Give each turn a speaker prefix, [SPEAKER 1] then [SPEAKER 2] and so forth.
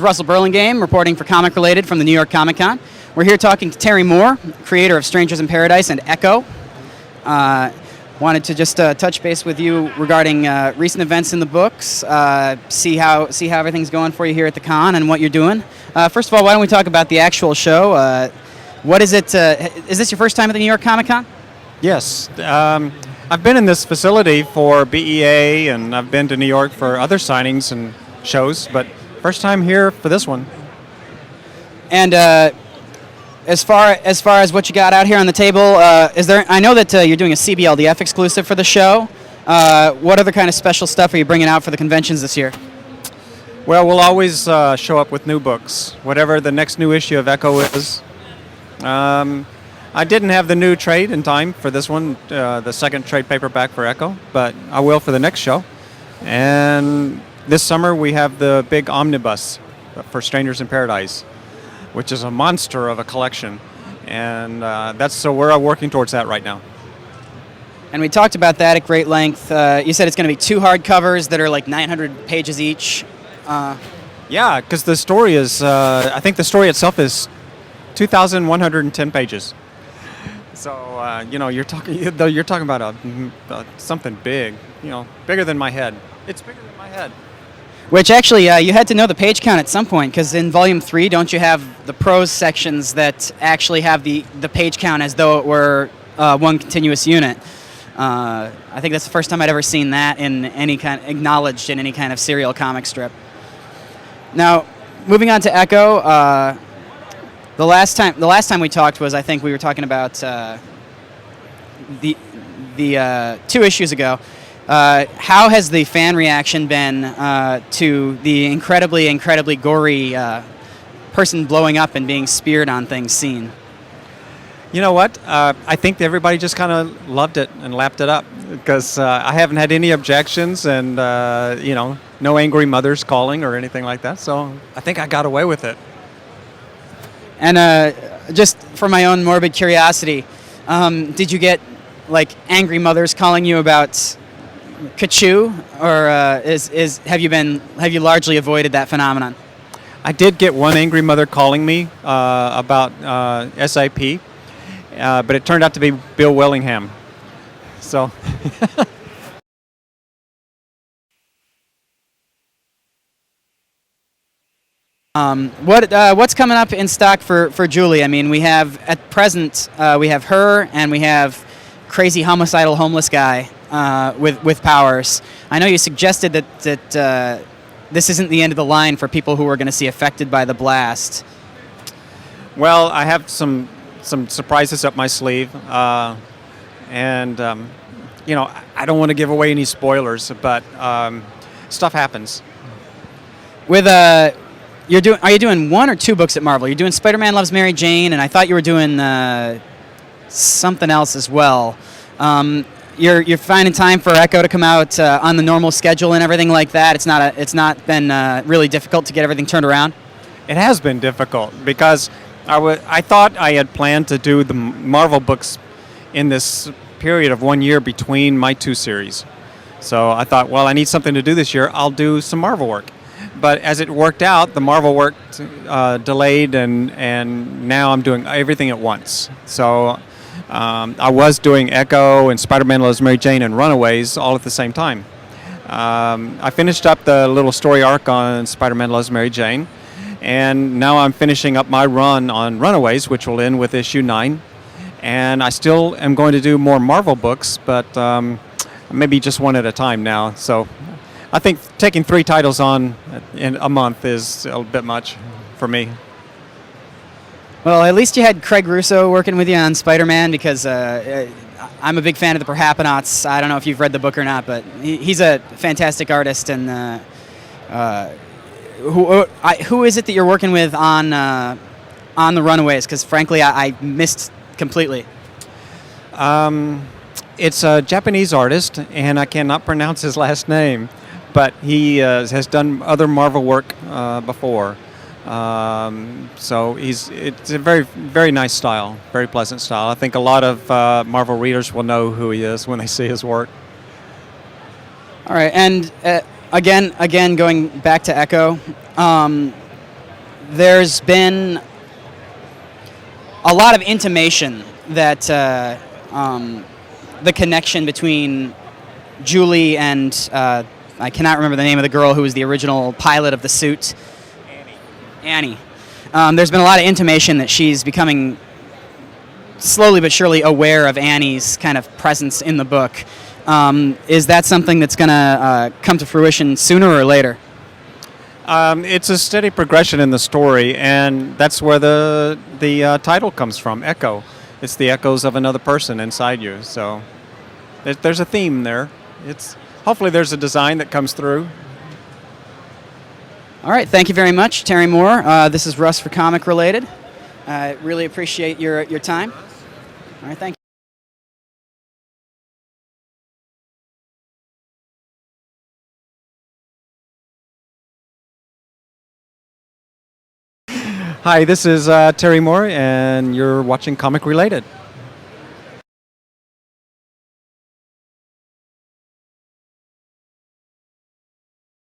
[SPEAKER 1] Russell Burlingame, reporting for Comic Related from the New York Comic Con. We're here talking to Terry Moore, creator of Strangers in Paradise and Echo. Wanted to just touch base with you regarding recent events in the books, see how everything's going for you here at the con and what you're doing. First of all, why don't we talk about the actual show? What is it? Is this your first time at the New York Comic Con?
[SPEAKER 2] Yes. I've been in this facility for BEA, and I've been to New York for other signings and shows, but first time here for this one.
[SPEAKER 1] And as far as what you got out here on the table, is there? I know that you're doing a CBLDF exclusive for the show. What other kind of special stuff are you bringing out for the conventions this year?
[SPEAKER 2] Well, we'll always show up with new books, whatever the next new issue of Echo is. I didn't have the new trade in time for this one, the second trade paperback for Echo, but I will for the next show. And this summer we have the big omnibus for Strangers in Paradise, which is a monster of a collection, and so we're working towards that right now.
[SPEAKER 1] And we talked about that at great length. You said it's going to be 2 hardcovers that are like 900 pages each.
[SPEAKER 2] Yeah, because the story is, I think the story itself is 2,110 pages. So you're talking about something big, bigger than my head. It's bigger than my head.
[SPEAKER 1] Which actually, you had to know the page count at some point, because in Volume 3, don't you have the prose sections that actually have the page count as though it were one continuous unit? I think that's the first time I'd ever seen that acknowledged in any kind of serial comic strip. Now, moving on to Echo. The last time we talked was, I think we were talking about the 2 issues ago. How has the fan reaction been to the incredibly gory person blowing up and being speared on things scene?
[SPEAKER 2] You know what? I think everybody just kind of loved it and lapped it up, because I haven't had any objections, and no angry mothers calling or anything like that. So I think I got away with it.
[SPEAKER 1] And just for my own morbid curiosity, did you get angry mothers calling you about Kachu, or have you largely avoided that phenomenon?
[SPEAKER 2] I did get one angry mother calling me about SIP, but it turned out to be Bill Willingham. So.
[SPEAKER 1] What's coming up in stock for Julie? I mean, we have at present we have her, and we have crazy homicidal homeless guy with powers. I know you suggested that this isn't the end of the line for people who are going to see affected by the blast.
[SPEAKER 2] Well, I have some surprises up my sleeve, and I don't want to give away any spoilers, but stuff happens.
[SPEAKER 1] With are you doing 1 or 2 books at Marvel? You're doing Spider-Man Loves Mary Jane, and I thought you were doing something else as well. You're finding time for Echo to come out on the normal schedule and everything like that. It's not been really difficult to get everything turned around.
[SPEAKER 2] It has been difficult, because I thought I had planned to do the Marvel books in this period of 1 year between my 2 series. So I thought, well, I need something to do this year. I'll do some Marvel work. But as it worked out, the Marvel work delayed, and now I'm doing everything at once. So I was doing Echo and Spider-Man Loves Mary Jane and Runaways all at the same time. I finished up the little story arc on Spider-Man Loves Mary Jane, and now I'm finishing up my run on Runaways, which will end with issue 9. And I still am going to do more Marvel books, but maybe just one at a time now. So I think taking 3 titles on in a month is a bit much for me.
[SPEAKER 1] Well, at least you had Craig Russo working with you on Spider-Man, because I'm a big fan of the Perhapanauts. I don't know if you've read the book or not, but he's a fantastic artist. And who is it that you're working with on the Runaways? Because frankly, I missed completely.
[SPEAKER 2] It's a Japanese artist, and I cannot pronounce his last name, but he has done other Marvel work before. So it's a very, very nice style, very pleasant style. I think a lot of Marvel readers will know who he is when they see his work. All
[SPEAKER 1] right, and again, going back to Echo, there's been a lot of intimation that the connection between Julie and I cannot remember the name of the girl who was the original pilot of the suit. Annie. There's been a lot of intimation that she's becoming slowly but surely aware of Annie's kind of presence in the book. Is that something that's going to come to fruition sooner or later?
[SPEAKER 2] It's a steady progression in the story, and that's where the title comes from, Echo. It's the echoes of another person inside you. So there's a theme there. Hopefully there's a design that comes through.
[SPEAKER 1] All right, thank you very much, Terry Moore. This is Russ for Comic Related. I really appreciate your time. All right, thank you.
[SPEAKER 2] Hi, this is Terry Moore, and you're watching Comic Related.